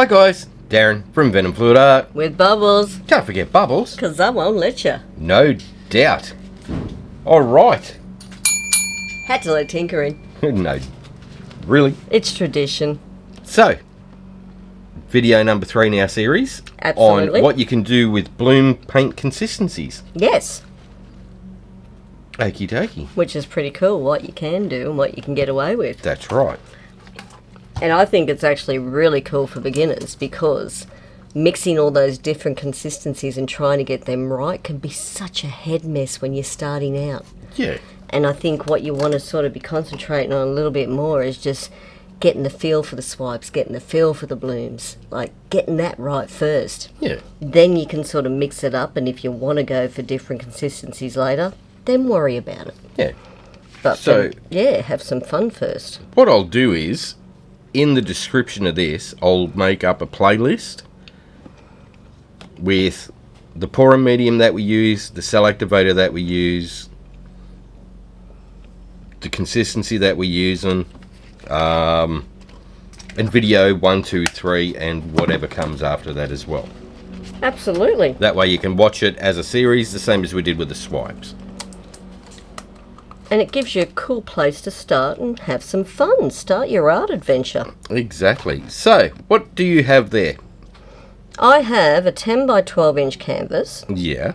Hi guys, Darren from venomfluidart. With Bubbles. Can't forget Bubbles. Because I won't let you. No doubt. Alright. Had to let Tinker in. No, really. It's tradition. So, video number 3 in our series. Absolutely. On what you can do with bloom paint consistencies. Yes. Okie dokie. Which is pretty cool, what you can do and what you can get away with. That's right. And I think it's actually really cool for beginners because mixing all those different consistencies and trying to get them right can be such a head mess when you're starting out. Yeah. And I think what you want to sort of be concentrating on a little bit more is just getting the feel for the swipes, getting the feel for the blooms, like getting that right first. Yeah. Then you can sort of mix it up, and if you want to go for different consistencies later, then worry about it. Yeah. But So, have some fun first. what I'll do is, in the description of this, I'll make up a playlist with the pouring medium that we use, the cell activator that we use, the consistency that we're using, and video 1, 2, 3, and whatever comes after that as well. Absolutely. That way you can watch it as a series, the same as we did with the swipes. And it gives you a cool place to start and have some fun. Start your art adventure. Exactly. So, what do you have there? I have a 10 by 12 inch canvas. Yeah.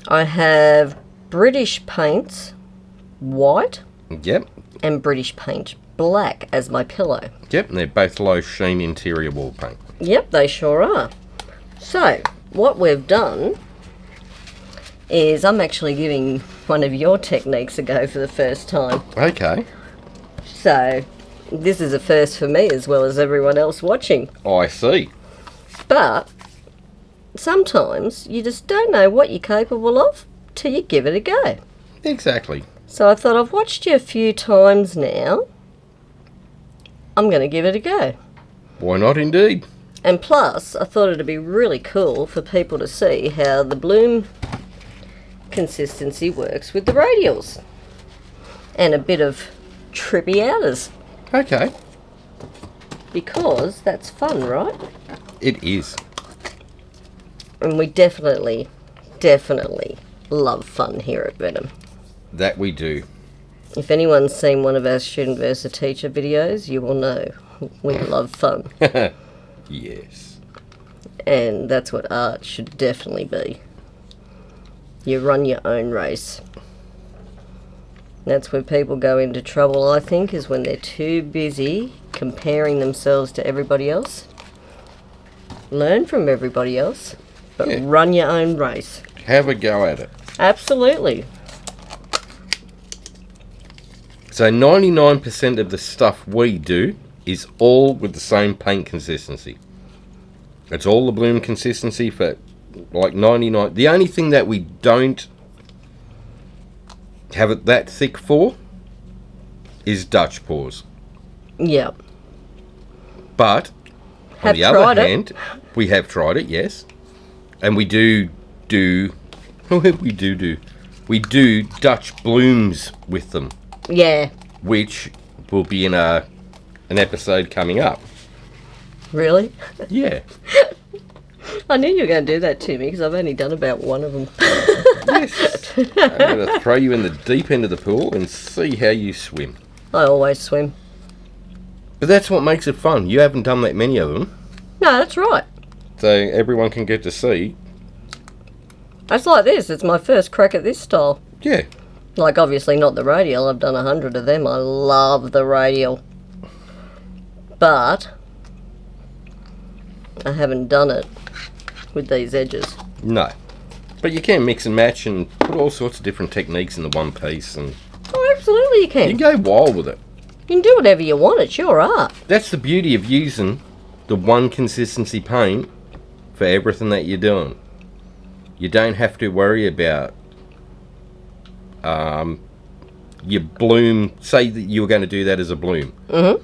I have British paints white Yep. and British paint black as my pillow. Yep, and they're both low sheen interior wall paint. Yep, they sure are. So, what we've done is I'm actually giving one of your techniques a go for the first time. Okay. So, this is a first for me as well as everyone else watching. I see. But, sometimes you just don't know what you're capable of till you give it a go. Exactly. So I thought, I've watched you a few times now. I'm going to give it a go. Why not indeed? And plus, I thought it'd be really cool for people to see how the bloom consistency works with the radials. And a bit of trippy outers. Okay. Because that's fun, right? It is. And we definitely love fun here at Venom. That we do. If anyone's seen one of our Student versus Teacher videos, you will know we love fun. Yes. And that's what art should definitely be. You run your own race. That's where people go into trouble, I think, is when they're too busy comparing themselves to everybody else. Learn from everybody else, but run your own race. Have a go at it. Absolutely. So 99% of the stuff we do is all with the same paint consistency. It's all the bloom consistency for like 99. The only thing that we don't have it that thick for is Dutch pours. Yeah. But on the other hand, we have tried it, yes. And we do we do Dutch blooms with them. Yeah. Which will be in an episode coming up. Really? Yeah. I knew you were going to do that to me because I've only done about one of them. Yes. I'm going to throw you in the deep end of the pool and see how you swim. I always swim. But that's what makes it fun. You haven't done that many of them. No, that's right. So everyone can get to see. It's like this. It's my first crack at this style. Yeah. Like, obviously not the radial. I've done 100 of them. I love the radial. But I haven't done it with these edges. No. But you can mix and match and put all sorts of different techniques in the one piece. And Oh, absolutely you can. you go wild with it. You can do whatever you want. It's your art. That's the beauty of using the one consistency paint for everything that you're doing. You don't have to worry about your bloom. Say that you were going to do that as a bloom. Mm-hmm.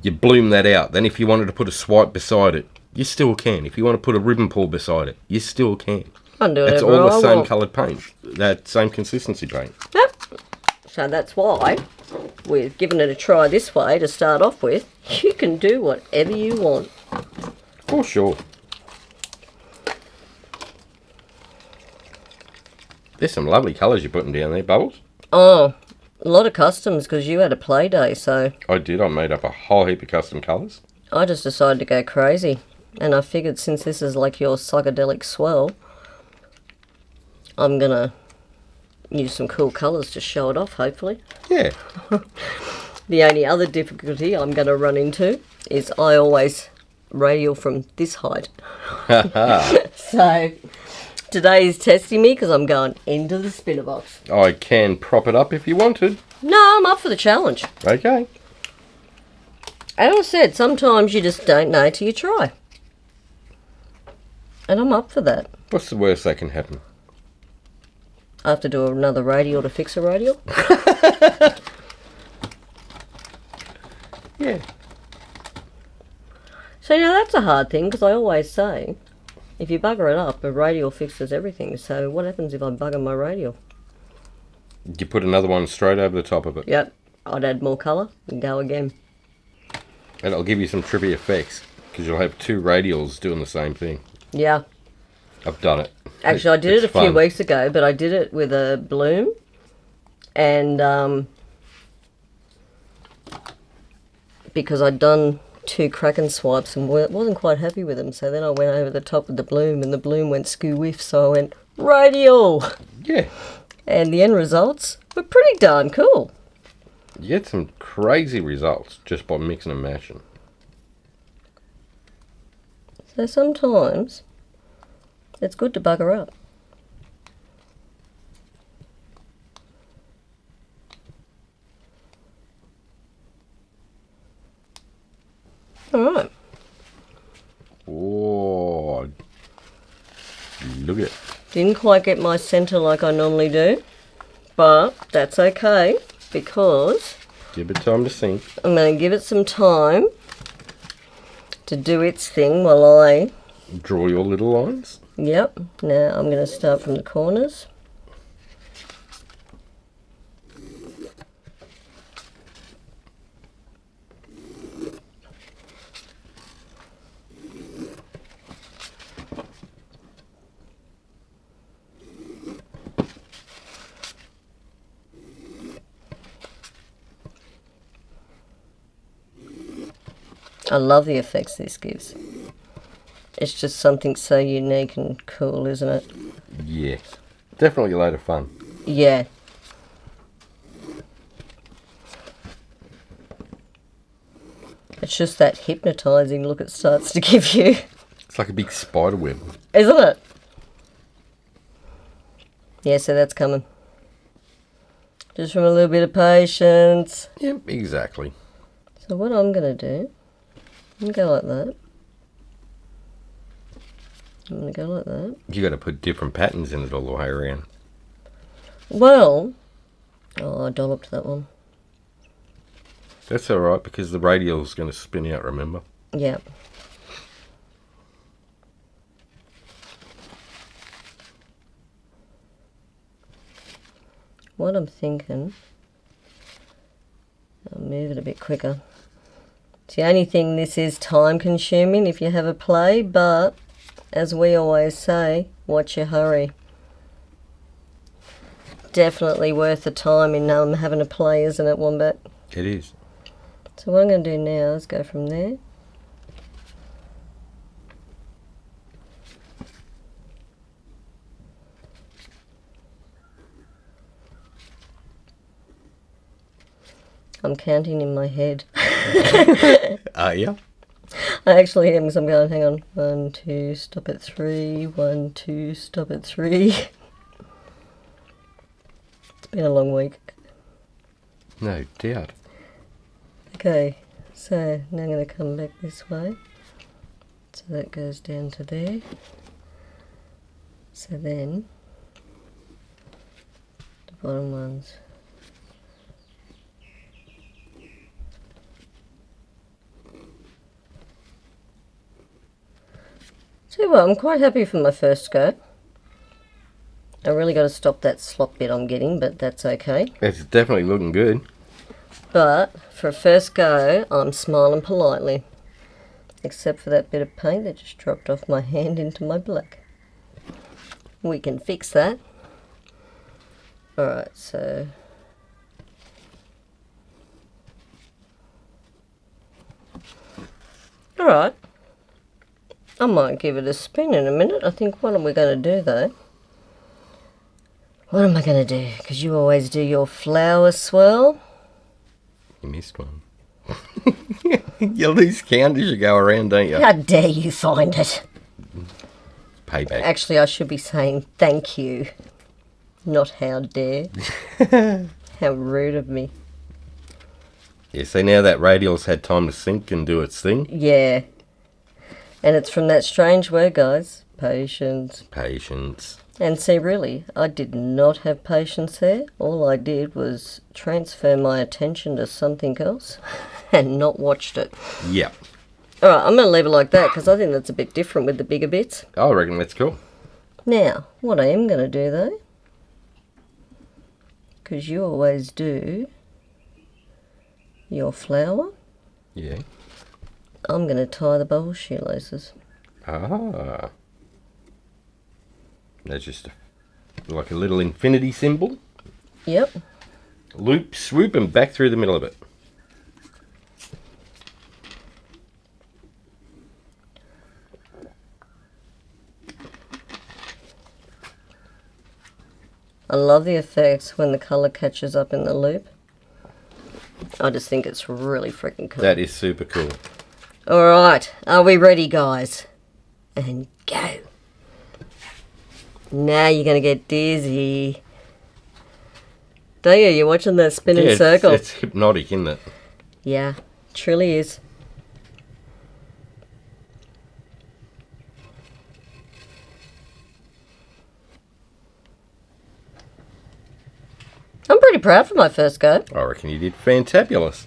You bloom that out. Then if you wanted to put a swipe beside it, you still can. If you want to put a ribbon pull beside it, you still can. I can do It's whatever all the I same want. coloured paint. That same consistency paint. Yep. So that's why we've given it a try this way to start off with. You can do whatever you want. For sure. There's some lovely colours you're putting down there, Bubbles. Oh, a lot of customs because you had a play day, so... I did. I made up a whole heap of custom colours. I just decided to go crazy. And I figured since this is like your psychedelic swirl, I'm going to use some cool colours to show it off, hopefully. Yeah. The only other difficulty I'm going to run into is I always radial from this height. So today's testing me because I'm going into the spinner box. I can prop it up if you wanted. No, I'm up for the challenge. Okay. As I said, sometimes you just don't know till you try. And I'm up for that. What's the worst that can happen? I have to do another radial to fix a radial. Yeah. So, you know, that's a hard thing because I always say, if you bugger it up, a radial fixes everything. So what happens if I bugger my radial? You put another one straight over the top of it. Yep. I'd add more colour and go again. And it'll give you some trippy effects because you'll have two radials doing the same thing. Yeah. I've done it. Actually, I did it a few fun. weeks ago, but I did it with a bloom. And because I'd done 2 Kraken swipes and wasn't quite happy with them. So then I went over the top of the bloom and the bloom went skew whiff. So I went, radial! Yeah. And the end results were pretty darn cool. You get some crazy results just by mixing and mashing. So sometimes it's good to bugger up. Alright. Oh, look at it. Didn't quite get my centre like I normally do, but that's okay because Give it time to sink. I'm going to give it some time to do its thing while I... Draw your little lines. Yep. Now I'm going to start from the corners. I love the effects this gives. It's just something so unique and cool, isn't it? Yes. Definitely a load of fun. Yeah. It's just that hypnotising look it starts to give you. It's like a big spider web. Isn't it? Yeah, so that's coming. Just from a little bit of patience. Yep, exactly. So what I'm going to do, I'm going to go like that. I'm going to go like that. You got to put different patterns in it all the way around. Well, oh, I dolloped that one. That's all right because the radial's going to spin out, remember? Yeah. What I'm thinking, I'll move it a bit quicker. It's the only thing this is time consuming if you have a play, but as we always say, watch your hurry. Definitely worth the time in having a play, isn't it, Wombat? It is. So what I'm going to do now is go from there. I'm counting in my head. Yeah. I actually am because I'm going, hang on. 1, 2, stop at 3. 1, 2, stop at 3. It's been a long week. No doubt. Okay, so now I'm going to come back this way. So that goes down to there. So then, the bottom ones. So well, I'm quite happy for my first go. I really got to stop that slop bit I'm getting, but that's okay. It's definitely looking good. But for a first go, I'm smiling politely. except for that bit of paint that just dropped off my hand into my black. We can fix that. Alright, so alright. I might give it a spin in a minute. I think what am we going to do though? What am I going to do? Because you always do your flower swirl. You missed one. You lose count as you go around, don't you? How dare you find it? Payback. Actually, I should be saying thank you. Not how dare. How rude of me. Yeah, see now that radial's had time to sink and do its thing. Yeah. And it's from that strange word, guys. Patience. Patience. And see, really, I did not have patience there. All I did was transfer my attention to something else and not watched it. Yeah. Alright, I'm going to leave it like that because I think that's a bit different with the bigger bits. I reckon that's cool. Now, what I am going to do though, because you always do your flower, Yeah. I'm going to tie the bowl shoelaces. Ah. That's just like a little infinity symbol. Yep. Loop, swoop, and back through the middle of it. I love the effects when the colour catches up in the loop. I just think it's really freaking cool. That is super cool. Alright, are we ready, guys? And go. Now you're going to get dizzy. Don't you? You're watching that spinning circle. It's hypnotic, isn't it? Yeah, truly is. I'm pretty proud for my first go. I reckon you did fantabulous.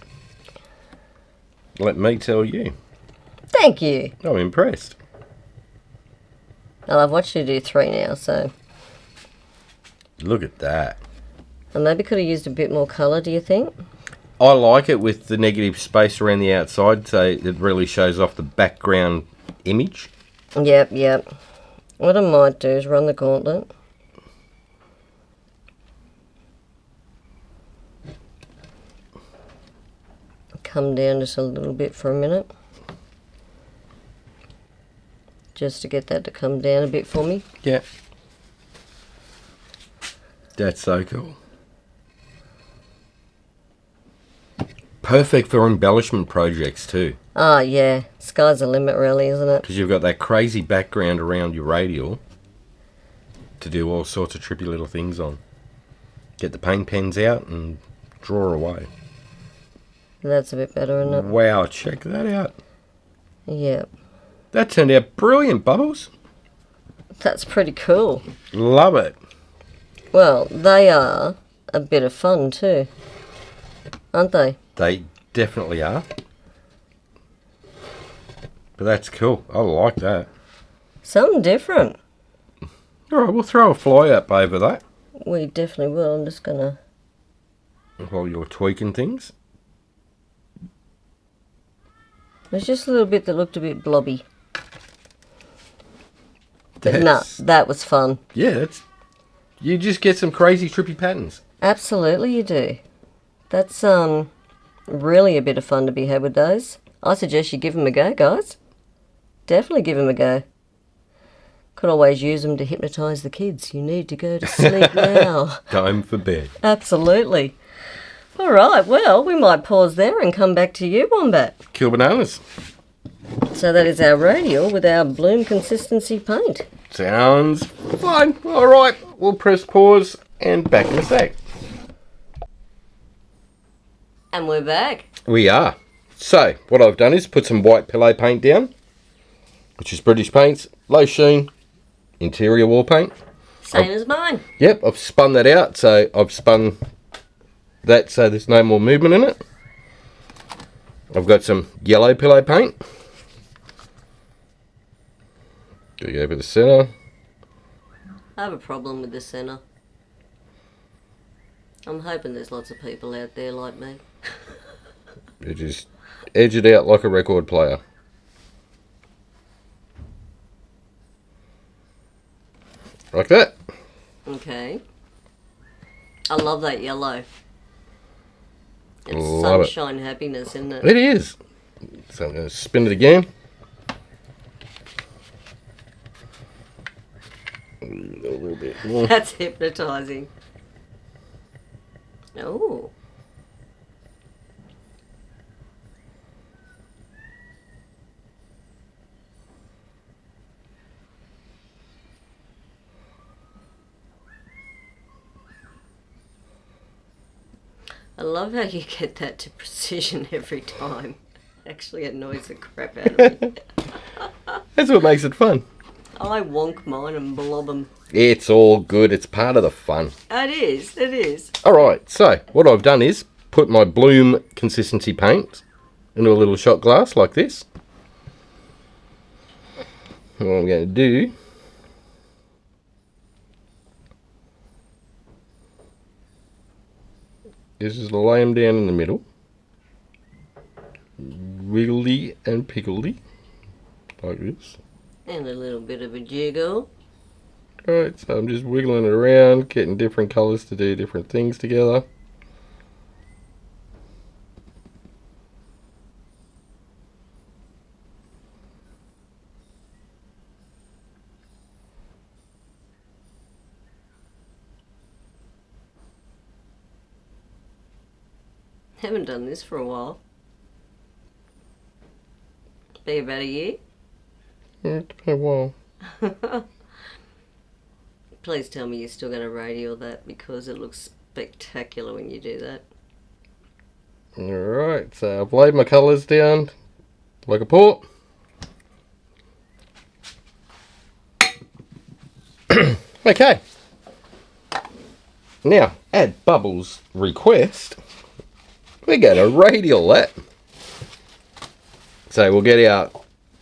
Let me tell you. Thank you. I'm impressed. Well, I've watched you do 3 now, so... Look at that. I maybe could have used a bit more colour, do you think? I like it with the negative space around the outside, so it really shows off the background image. Yep, yep. What I might do is run the gauntlet. Come down just a little bit for a minute. Just to get that to come down a bit for me. Yeah. That's so cool. Perfect for embellishment projects too. Ah, yeah. Sky's the limit, really, isn't it? Because you've got that crazy background around your radial to do all sorts of trippy little things on. Get the paint pens out and draw away. That's a bit better, isn't it? Wow, check that out. Yep. That turned out brilliant, Bubbles. That's pretty cool. Love it. Well, they are a bit of fun too, aren't they? They definitely are. But that's cool. I like that. Something different. Alright, we'll throw a fly up over that We definitely will. I'm just gonna... while you're tweaking things. There's just a little bit that looked a bit blobby. But nah, That's- that was fun. Yeah, that's... You just get some crazy trippy patterns. Absolutely you do. That's really a bit of fun to be had with those. I suggest you give them a go, guys. Definitely give them a go. Could always use them to hypnotise the kids. You need to go to sleep now. Time for bed. Absolutely. All right, well, we might pause there and come back to you, Wombat. Kill bananas. So that is our radial with our bloom consistency paint. Sounds fine. Alright, we'll press pause and back in a sec. And we're back. We are. So, what I've done is put some white pillow paint down, which is British Paints, low sheen, interior wall paint. Same as mine. Yep, I've spun that out, so I've spun that so there's no more movement in it. I've got some yellow pillow paint. Go over the centre. I have a problem with the centre. I'm hoping there's lots of people out there like me. You just edge it out like a record player. like that. Okay. I love that yellow. It's Love sunshine happiness, isn't it? It is. So I'm going to spin it again. A little bit more. That's hypnotising. Oh. I love how you get that to precision every time. Actually annoys the crap out of me. That's what makes it fun. I wonk mine and blob them. It's all good. It's part of the fun. It is. It is. Alright, so what I've done is put my bloom consistency paint into a little shot glass like this. And what I'm going to do is just lay them down in the middle. Wiggledy and pickledy. Like this. And a little bit of a jiggle. Alright, so I'm just wiggling it around, getting different colours to do different things together. Haven't done this for a while. Be about a year. Yeah, it's been a while. Please tell me you're still going to radial that, because it looks spectacular when you do that. Alright, so I've laid my colours down like a port. Okay. Now, at Bubbles' request, we're going to radial that. So we'll get our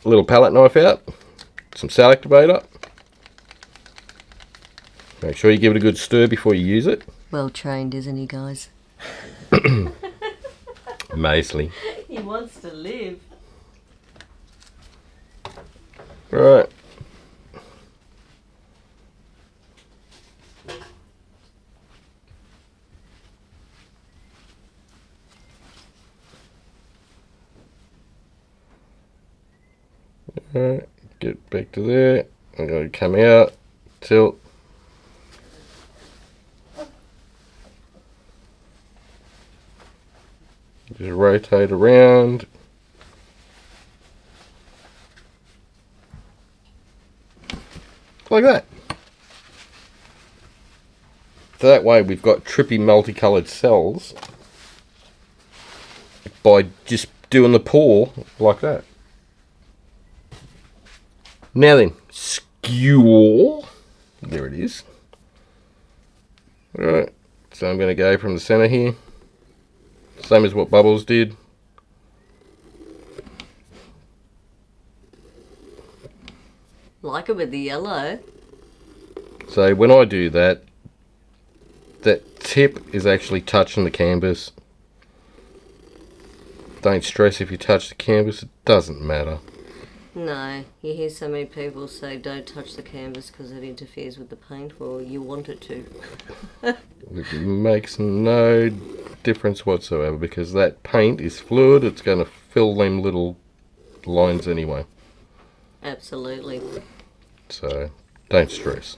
little palette knife out, some sal activator. Make sure you give it a good stir before you use it. Well trained, isn't he, guys? Mostly. He wants to live. Right. Alright, get back to there. I'm going to come out, tilt. Just rotate around. Like that. So that way we've got trippy multicoloured cells by just doing the pour like that. Now then, skewer. There it is. Alright, so I'm going to go from the centre here. Same as what Bubbles did. Like it with the yellow. So when I do that, that tip is actually touching the canvas. Don't stress if you touch the canvas, it doesn't matter. No, you hear so many people say don't touch the canvas because it interferes with the paint. Well, you want it to. It makes no difference whatsoever because that paint is fluid. It's going to fill them little lines anyway. Absolutely. So don't stress.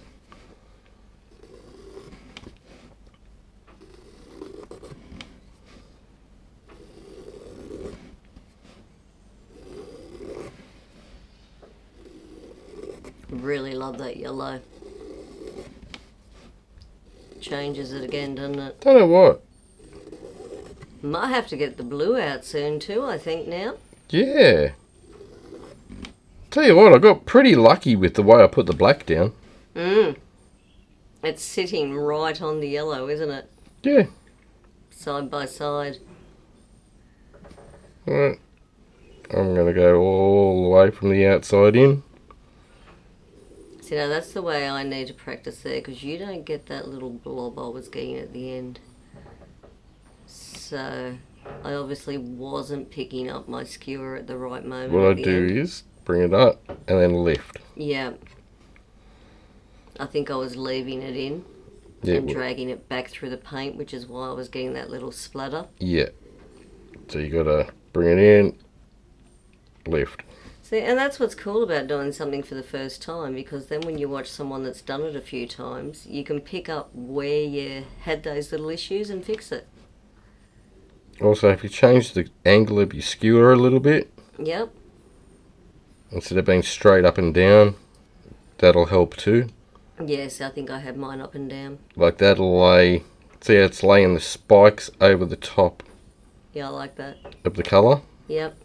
Really love that yellow. Changes it again, doesn't it? Don't know what. Might have to get the blue out soon too, I think now. Yeah. Tell you what, I got pretty lucky with the way I put the black down. It's sitting right on the yellow, isn't it? Yeah. Side by side. Alright. I'm going to go all the way from the outside in. See, now that's the way I need to practice there, because you don't get that little blob I was getting at the end. So, I obviously wasn't picking up my skewer at the right moment. What I do is bring it up and then lift. Yeah. I think I was leaving it in and dragging it back through the paint, which is why I was getting that little splatter. Yeah. So you got to bring it in, lift. See, and that's what's cool about doing something for the first time, because then when you watch someone that's done it a few times, you can pick up where you had those little issues and fix it. Also, if you change the angle of your skewer a little bit, yep, instead of being straight up and down, that'll help too. Yes, I think I have mine up and down. Like that'll lay, see how it's laying the spikes over the top. Yeah, I like that. Of the colour. Yep.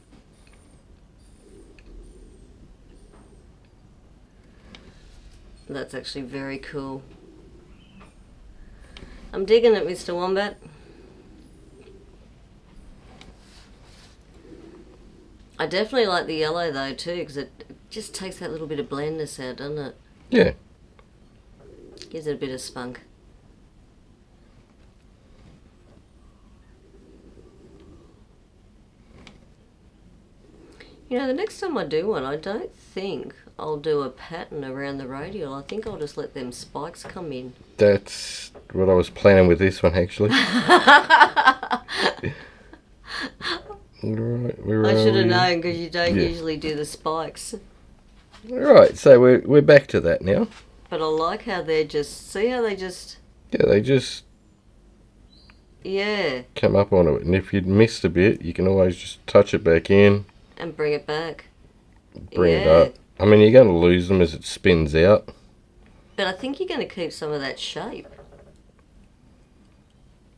That's actually very cool. I'm digging it, Mr. Wombat. I definitely like the yellow though too, because it just takes that little bit of blandness out, doesn't it? Yeah. Gives it a bit of spunk. You know, the next time I do one, I don't think I'll do a pattern around the radial. I think I'll just let them spikes come in. That's what I was planning with this one, actually. Right, I should have known, because you don't usually do the spikes. Right, so we're back to that now. But I like how they're just... See how they just... Yeah, they just... Yeah. Come up on it. And if you'd missed a bit, you can always just touch it back in. And bring it back. Bring it up. I mean, you're going to lose them as it spins out. But I think you're going to keep some of that shape.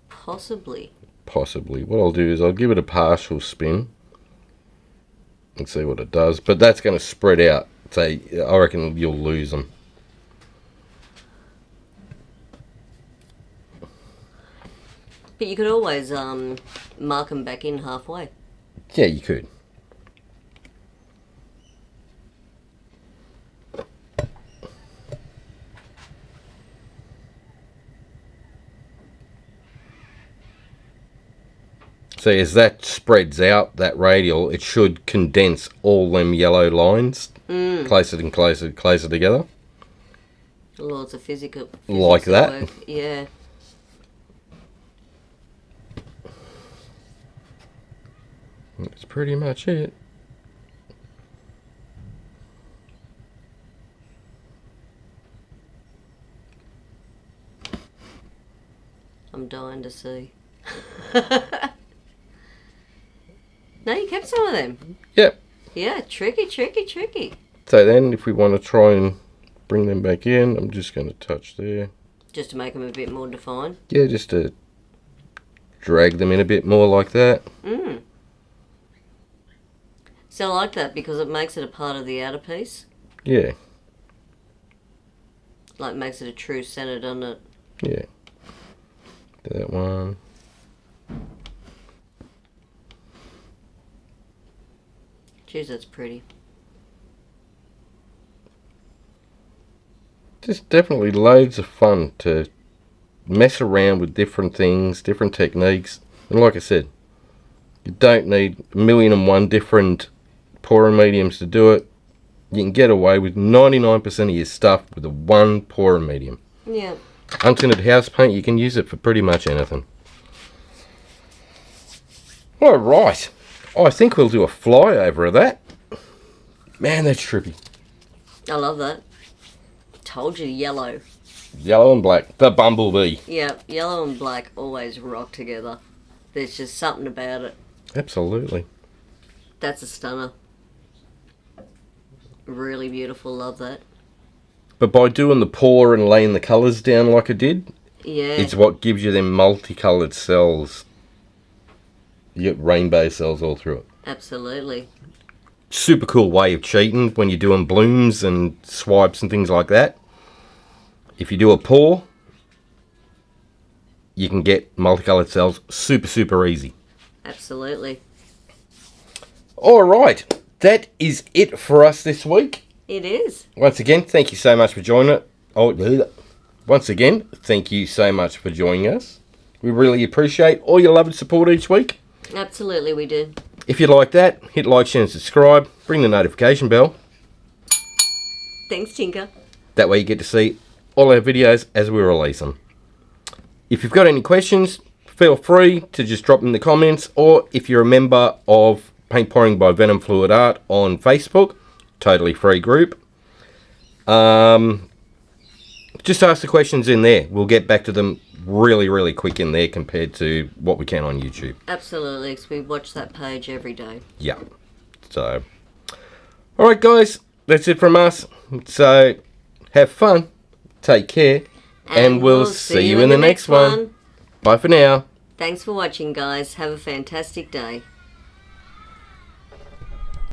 Possibly. Possibly. What I'll do is I'll give it a partial spin and see what it does. But that's going to spread out. So I reckon you'll lose them. But you could always mark them back in halfway. Yeah, you could. So as that spreads out, that radial, it should condense all them yellow lines closer and closer together. Laws of physics like that. work. Yeah. That's pretty much it. I'm dying to see. No, you kept some of them. Yep. Yeah, tricky. So then if we want to try and bring them back in, I'm just going to touch there. Just to make them a bit more defined? Yeah, just to drag them in a bit more like that. So I like that because it makes it a part of the outer piece. Yeah. Like makes it a true centre, doesn't it? Yeah. Do that one. Jeez, that's pretty. Just definitely loads of fun to mess around with different things, different techniques. And like I said, you don't need 1,000,001 different pouring mediums to do it. You can get away with 99% of your stuff with a one pouring medium. Yeah. Untinted house paint, you can use it for pretty much anything. Alright, I think we'll do a flyover of that. Man, that's trippy. I love that. Told you, yellow. Yellow and black, the bumblebee. Yeah, yellow and black always rock together. There's just something about it. Absolutely. That's a stunner. Really beautiful, love that. But by doing the pour and laying the colours down like I did, it's what gives you them multicoloured cells. You get rainbow cells all through it. Absolutely. Super cool way of cheating when you're doing blooms and swipes and things like that. If you do a pour, you can get multicoloured cells super easy. Absolutely. Alright, that is it for us this week. It is. Once again, thank you so much for joining it. Once again, thank you so much for joining us. We really appreciate all your love and support each week. Absolutely, we do. If you like that, hit like, share and subscribe. Ring the notification bell. Thanks, Tinker. That way you get to see all our videos as we release them. If you've got any questions, feel free to just drop them in the comments, or if you're a member of Paint Pouring by venomfluidart on Facebook, totally free group, just ask the questions in there. We'll get back to them really quick in there compared to what we can on YouTube. Absolutely, because we watch that page every day. Yeah. So, alright guys, that's it from us. So, have fun, take care, and we'll see you in the next one. Bye for now. Thanks for watching, guys. Have a fantastic day.